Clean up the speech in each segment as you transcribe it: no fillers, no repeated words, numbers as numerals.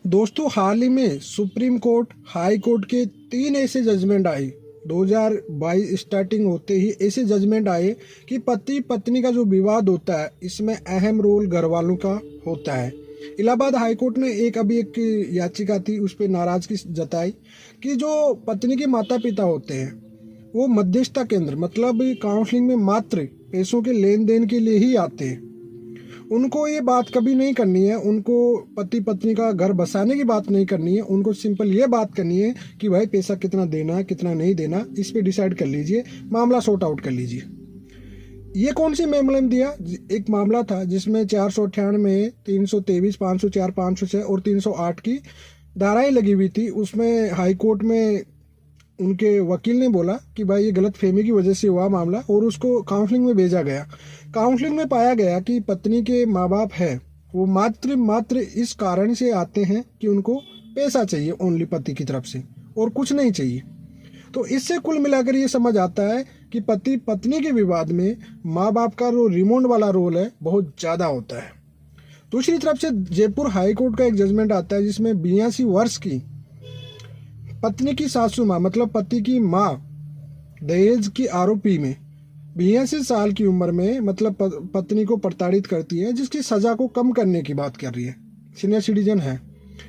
दोस्तों, हाल ही में supreme court, high court के 3 ऐसे जजमेंट आए। 2022 स्टार्टिंग होते ही ऐसे जजमेंट आए कि पति पत्नी का जो विवाद होता है, इसमें अहम रोल घर वालों का होता है। इलाहाबाद हाई कोर्ट ने एक याचिका थी, उस पर नाराजगी जताई कि जो पत्नी के माता पिता होते हैं वो मध्यस्थता केंद्र मतलब काउंसलिंग में मात्र पैसों के लेन देन के लिए ही आते हैं। उनको ये बात कभी नहीं करनी है, उनको पति पत्नी का घर बसाने की बात नहीं करनी है। उनको सिंपल ये बात करनी है कि भाई पैसा कितना देना है कितना नहीं देना, इस पे डिसाइड कर लीजिए, मामला सॉर्ट आउट कर लीजिए। ये कौन सी मामले में दिया? एक मामला था जिसमें 498 में 323, 504, 506 और 308 की धाराएं लगी हुई थी। उसमें हाई कोर्ट में उनके वकील ने बोला कि भाई ये गलत फहमी की वजह से हुआ मामला, और उसको काउंसलिंग में भेजा गया। काउंसलिंग में पाया गया कि पत्नी के माँ बाप है वो मात्र इस कारण से आते हैं कि उनको पैसा चाहिए, ओनली पति की तरफ से, और कुछ नहीं चाहिए। तो इससे कुल मिलाकर ये समझ आता है कि पति पत्नी के विवाद में माँ बाप का जो रिमोट वाला रोल है बहुत ज़्यादा होता है। दूसरी तरफ से जयपुर हाई कोर्ट का एक जजमेंट आता है जिसमें 82 वर्ष की पत्नी की सासू माँ मतलब पति की माँ दहेज की आरोपी में 82 साल की उम्र में मतलब पत्नी को प्रताड़ित करती है, जिसकी सजा को कम करने की बात कर रही है, सीनियर सिटीजन है।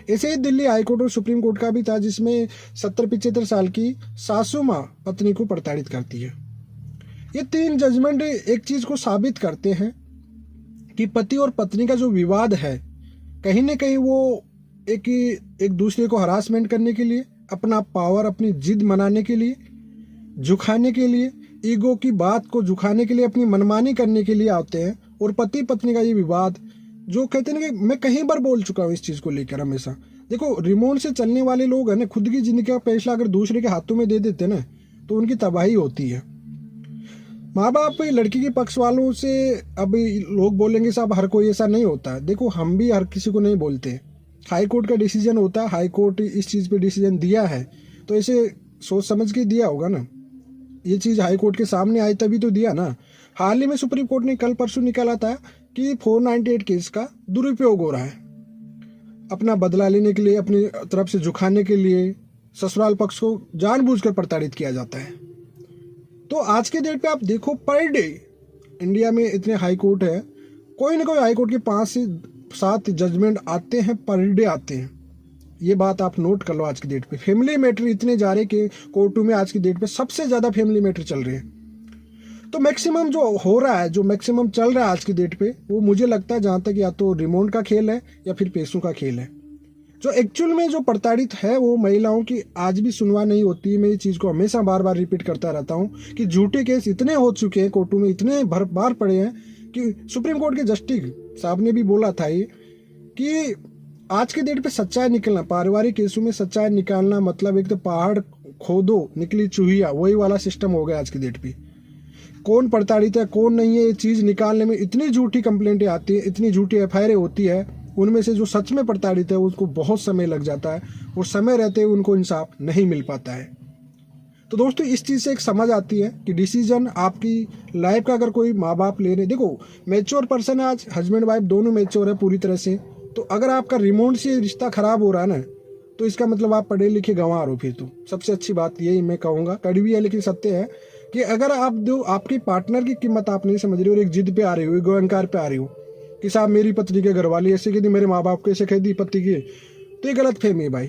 ऐसे ही दिल्ली हाई कोर्ट और सुप्रीम कोर्ट का भी था जिसमें 70-75 साल की सासू माँ पत्नी को प्रताड़ित करती है। ये 3 जजमेंट एक चीज को साबित करते हैं कि पति और पत्नी का जो विवाद है कहीं ना कहीं वो एक दूसरे को हरासमेंट करने के लिए, अपना पावर, अपनी जिद मनाने के लिए, झुकाने के लिए, ईगो की बात को झुकाने के लिए, अपनी मनमानी करने के लिए आते हैं। और पति पत्नी का ये विवाद जो कहते हैं कि मैं कहीं बार बोल चुका हूँ इस चीज को लेकर हमेशा। देखो, रिमोट से चलने वाले लोग है ना, खुद की जिंदगी का फैसला अगर दूसरे के हाथों में दे देते ना तो उनकी तबाही होती है। माँ बाप लड़की के पक्ष वालों से अभी लोग बोलेंगे साहब हर कोई ऐसा नहीं होता। देखो, हम भी हर किसी को नहीं बोलते। हाई कोर्ट का डिसीजन होता है, हाई कोर्ट इस चीज़ पे डिसीजन दिया है तो ऐसे सोच समझ के दिया होगा ना। ये चीज़ हाई कोर्ट के सामने आई तभी तो दिया ना। हाल ही में सुप्रीम कोर्ट ने कल परसों निकाला था कि 498 केस का दुरुपयोग हो रहा है, अपना बदला लेने के लिए, अपनी तरफ से झुकाने के लिए ससुराल पक्ष को जानबूझकर प्रताड़ित किया जाता है। तो आज के डेट पे आप देखो, पर डे इंडिया में इतने हाई कोर्ट है, कोई ना कोई हाई कोर्ट के 5 से 7 जजमेंट आते हैं, पर डे आते हैं। ये बात आप नोट कर लो। आज की डेट पे फैमिली मैटर इतने जा रहे कि कोर्टों में आज की डेट पे सबसे ज्यादा फैमिली मैटर चल रहे हैं। तो मैक्सिमम जो हो रहा है, जो मैक्सिमम चल रहा है आज की डेट पे, वो मुझे लगता है जहां तक या तो रिमोट का खेल है या फिर पैसों का खेल है। जो एक्चुअल में जो प्रताड़ित है वो महिलाओं की आज भी सुनवाई नहीं होती है। मैं इस चीज को हमेशा बार बार रिपीट करता रहता हूँ कि झूठे केस इतने हो चुके हैं, कोर्टों में इतने बार पड़े हैं कि सुप्रीम कोर्ट के जस्टिस साहब ने भी बोला था ये कि आज के डेट पे सच्चाई निकलना, पारिवारिक केसों में सच्चाई निकालना मतलब एक तो पहाड़ खोदो निकली चूहिया, वही वाला सिस्टम हो गया आज की डेट पे। कौन प्रताड़ित है कौन नहीं है, ये चीज निकालने में इतनी झूठी कंप्लेंटें आती है, इतनी झूठी एफआईआर होती है, उनमें से जो सच में प्रताड़ित है उसको बहुत समय लग जाता है और समय रहते हुए उनको इंसाफ नहीं मिल पाता है। तो दोस्तों, इस चीज से एक समझ आती है कि डिसीजन आपकी लाइफ का अगर कोई माँ बाप ले रहे, देखो मैच्योर पर्सन है, आज हस्बैंड वाइफ दोनों मैच्योर है पूरी तरह से। तो अगर आपका रिमोट से रिश्ता खराब हो रहा है ना, तो इसका मतलब आप पढ़े लिखे गंवार हो। फिर तो सबसे अच्छी बात यही मैं कहूँगा, कड़वी है लेकिन सत्य है, कि अगर आप जो आपके पार्टनर की कीमत आप नहीं समझ रहे हो और एक जिद पे आ रही हो, एक अहंकार पे आ रही हो कि साहब मेरी पत्नी के घर वाली ऐसे कहती, मेरे माँ बाप को ऐसे कहती पति की, तो ये गलत फहमी है भाई।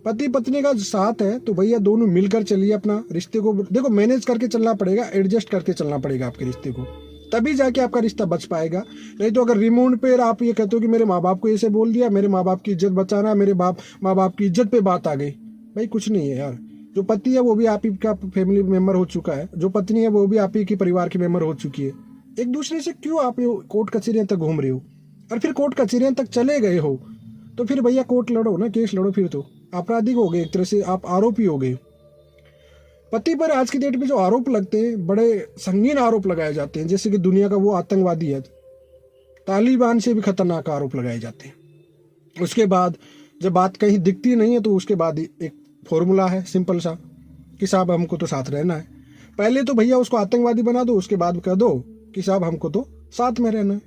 पति पत्नी का साथ है तो भैया दोनों मिलकर चलिए, अपना रिश्ते को देखो मैनेज करके चलना पड़ेगा, एडजस्ट करके चलना पड़ेगा आपके रिश्ते को, तभी जाके आपका रिश्ता बच पाएगा। नहीं तो अगर रिमोट पे आप ये कहते हो कि मेरे माँ बाप को ऐसे बोल दिया, मेरे माँ बाप की इज्जत बचाना, मेरे माँ बाप की इज्जत पे बात आ गई, भाई कुछ नहीं है यार। जो पति है वो भी आप ही का फैमिली मेंबर हो चुका है, जो पत्नी है वो भी आप ही की परिवार की मेंबर हो चुकी है। एक दूसरे से क्यों आप कोर्ट कचहरियां तक घूम रहे हो? और फिर कोर्ट कचहरियां तक चले गए हो तो फिर भैया कोर्ट लड़ो ना, केस लड़ो, फिर तो आपराधिक हो गए, एक तरह से आप आरोपी हो गए। पति पर आज की डेट में जो आरोप लगते हैं, बड़े संगीन आरोप लगाए जाते हैं, जैसे कि दुनिया का वो आतंकवादी है, तालिबान से भी खतरनाक आरोप लगाए जाते हैं। उसके बाद जब बात कहीं दिखती नहीं है तो उसके बाद एक फॉर्मूला है सिंपल सा कि साहब हमको तो साथ रहना है। पहले तो भैया उसको आतंकवादी बना दो, उसके बाद कह दो कि साहब हमको तो साथ में रहना है।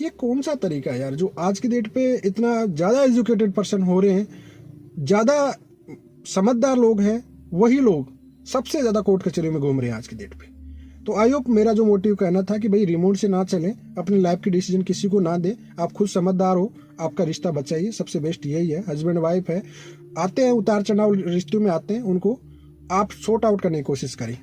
ये कौन सा तरीका है यार, जो आज की डेट पे इतना ज़्यादा एजुकेटेड पर्सन हो रहे हैं, ज़्यादा समझदार लोग हैं, वही लोग सबसे ज़्यादा कोर्ट कचहरी में घूम रहे हैं आज की डेट पे। तो आई होप मेरा जो मोटिव कहना था कि भाई रिमोट से ना चलें, अपनी लाइफ की डिसीजन किसी को ना दें, आप खुद समझदार हो, आपका रिश्ता बचाइए, सबसे बेस्ट यही है। हस्बैंड वाइफ है, आते हैं उतार चढ़ाव रिश्तों में आते हैं, उनको आप सॉर्ट आउट करने की कोशिश करें।